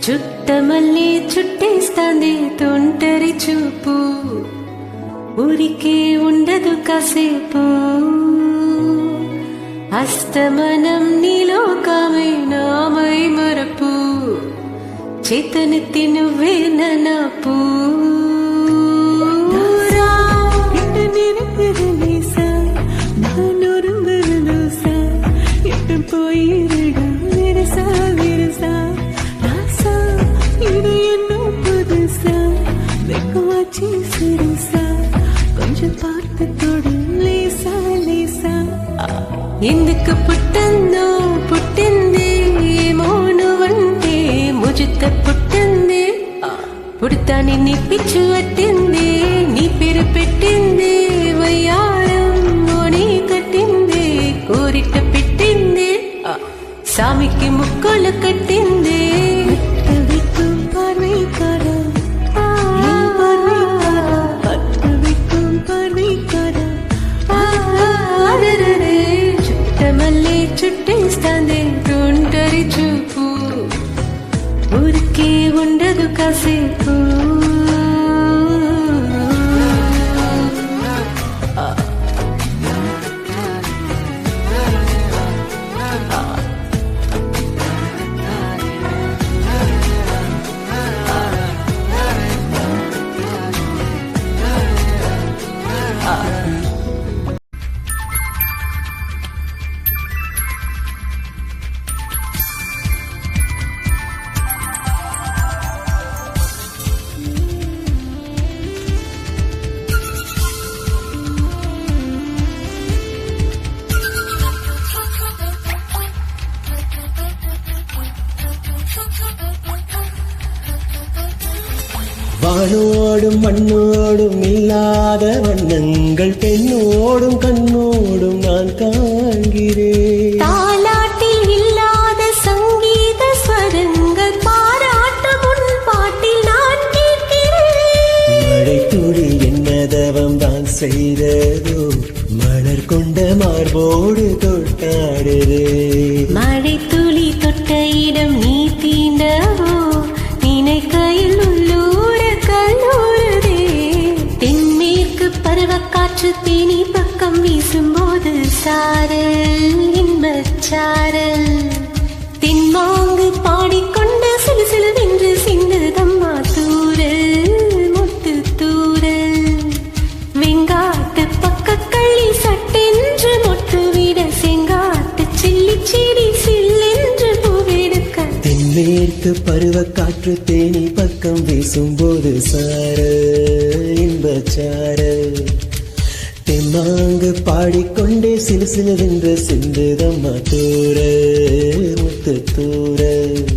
చుట్టమల్లి చుట్టేస్తాంది తొంటరి చూపు, ఊరికే ఉండదు కాసేపు. అస్తమనం నీలోకమై నామై మరపు, చేతనెత్తి నువ్వే ననాపు. போயிருடா விரசா விரசா ராசா, இது என்ன புதுசா வெக்கமாச்சி சிறுசா, கொஞ்சம் பார்த்து தொடு லேசா லேசா. ఎందుకు పుట్టందో పుట్టింది మౌను అంటే ముజుత పుట్టింది, పుడతా నిన్ను పిచ్చు పట్టింది, నీ పేరు పెట్టింది వయ్యారం ఓని కట్టింది, కోరిట పెట్టింది சாமிக்கு முக்கோல கட்டிந்தே. చుట్టమల్లే చుట్టేస్తాందే తొంటరి చూపు, ఊరికే ఉండదు కాసేపు. வானோடும் மண்ணோடும் இல்லாத வண்ணங்கள் பெண்ணோடும் கண்ணோடும் நான் காண்கிறேன். தாலாட்டில் இல்லாத சங்கீத ஸ்வரங்கள் பாராட்டும் உன் பாட்டில் நான் கேட்கிறேன். மழை துளி என்னதவம் தான் செய்ததோ, மலர் கொண்ட மார்போடு தொட்டாடுதே. மழை துளி தொட்ட இடம் நீ தீண்டவோ, நினைக்கையில் உள்ளூர கல்லூரதே. தென்மேற்கு பருவக்காற்று தேனி பக்கம் வீசும்போது சாரல் இன்பச்சாரல், தென்மாங்கு பாடிக்கொண்டு சிலு சிலுவென்று சிந்துதம்மா தூரல் முத்து தூரல். வெங்காட்டு பக்கக்கள்ளி சட்டென்று மொட்டுவிட, செங்காட்டு சில்லி செடி சில்லென்று பூவெடுக்க. தென்மேற்கு பருவக்காற்று தேனி பக்கம் வீசும்போது சாரல் இன்பச்சாரல், தெம்மாங்கு பாடிக்கொண்டே சிலு சிலுவென்று சிந்துதம்மா தூரல் முத்து தூரல்.